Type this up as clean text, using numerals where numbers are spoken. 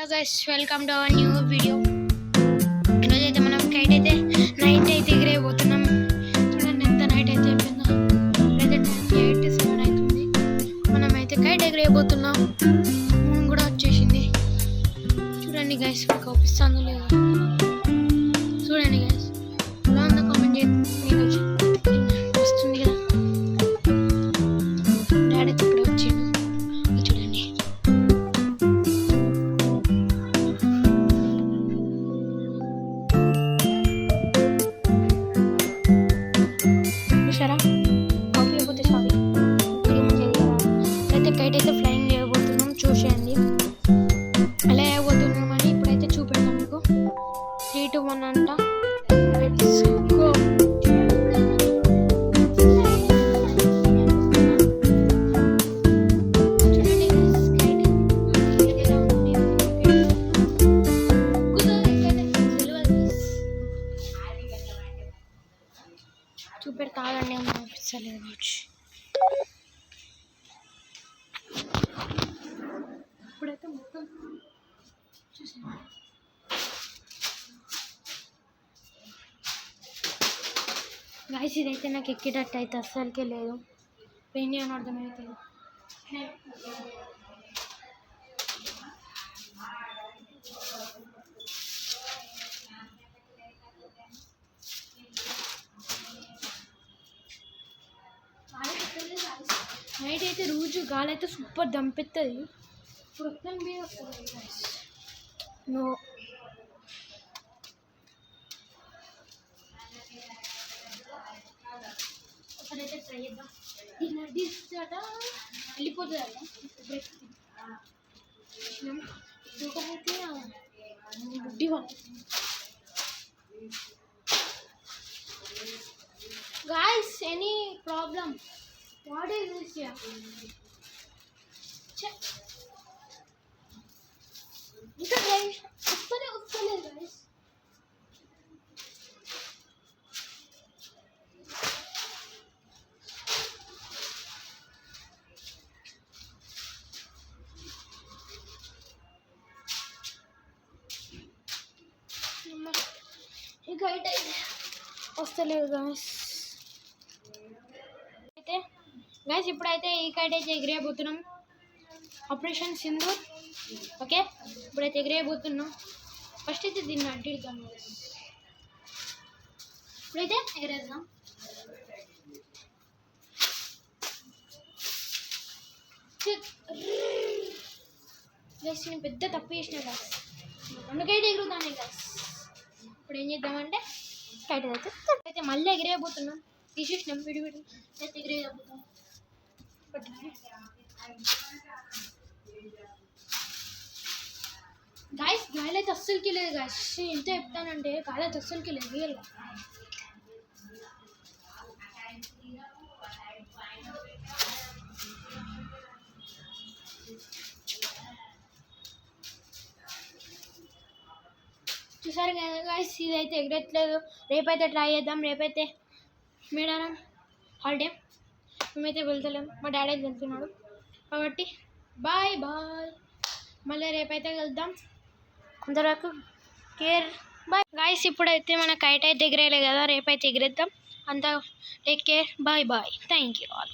Hello guys, welcome to our new video. ఈరోజు అయితే మనం కైట్ అయితే నైట్ అయితే ఎగిరేయబోతున్నాం. చూడండి ఎంత నైట్ అయితే అయిపోయిందో. ఇప్పుడైతే టైం 8:07 అవుతుంది. మనం అయితే కైట్ ఎగిరేయబోతున్నాం. మూన్ కూడా వచ్చేసింది. చూడండి గైస్, మీకు అవుపిస్తుందో లేదో చూడండి గైస్. ఎలా ఉందో కామెంట్ చేయండి. వస్తుంది కదా, డాడీ అయితే ఇప్పుడే వచ్చిండు. చూడండి చూసారా, కాఫీ అయిపోతే చాలు. అయితే కైట్ అయితే ఫ్లైయింగ్ చేయబోతున్నాం. చూసేయండి ఎలా అయిపోతున్నాం అని ఇప్పుడైతే చూపెడతాం మీకు. 3, 2, 1 అంట. Let's go. చూపెడతాగండి, అనిపించలేదు కావచ్చు. ఇప్పుడైతే మొత్తం చూసాను గాయస్. ఇదైతే నాకు ఎక్కేటట్టు అయితే అస్సలకే లేదు. పెయిన్ అని అర్థమవుతుంది. నైట్ అయితే రోజు గాలి అయితే సూపర్ దంపెత్తది. ఇప్పుడు మొత్తం మీద వస్తుంది గైస్. నో ఒకటైతే ట్రై చేద్దాం. దీన్ని నడిస్తాట వెళ్ళిపోతుంది అట. చూడకపోతే గుడ్డి guys. Any problem? What is this? ఇంకా వస్తలేదు గైస్. ఇంకా అయితే వస్తలేదు గైస్. అయితే గైస్ ఇప్పుడైతే ఈ కైట్ అయితే ఎగిరేయబోతున్నాం. ఆపరేషన్ సింధూర్. ఓకే, ఇప్పుడైతే ఎగిరేయబోతున్నాం. ఫస్ట్ అయితే దీన్ని అడ్డిద్దాం. ఇప్పుడైతే ఎగిరేద్దాం. గైస్ నేను పెద్ద తప్పు చేసిన గైస్. అందుకైతే ఎగురుతాను గైస్. ఇప్పుడు ఏం చేద్దామంటే కైట్ అయితే మళ్ళీ ఎగిరేయబోతున్నాం. తీసేసినాం విడివిడి అయితే ఎగిరేయబోతాం. గాయస్ గాలి అయితే అస్సలకి లేదు గాయస్. ఎంత చెప్తానంటే గాలి అయితే అస్సలకి లేదు రియల్గా. చూసారు కదా గాయస్, ఇదైతే ఎగరట్లేదు. రేపైతే ట్రై చేద్దాం. రేపైతే మేడారం హాలిడే, మేమైతే వెళ్తలేం. మా డాడీ అయితే వెళ్తున్నాడు కాబట్టి బాయ్ బాయ్. మళ్ళీ రేపైతే వెళ్దాం. అంతవరకు కేర్, బాయ్ గాయస్. ఇప్పుడైతే మన కైట్ అయితే ఎగిరేయలే కదా, రేపైతే ఎగిరేద్దాం. అంతా take care, bye bye. Thank you all.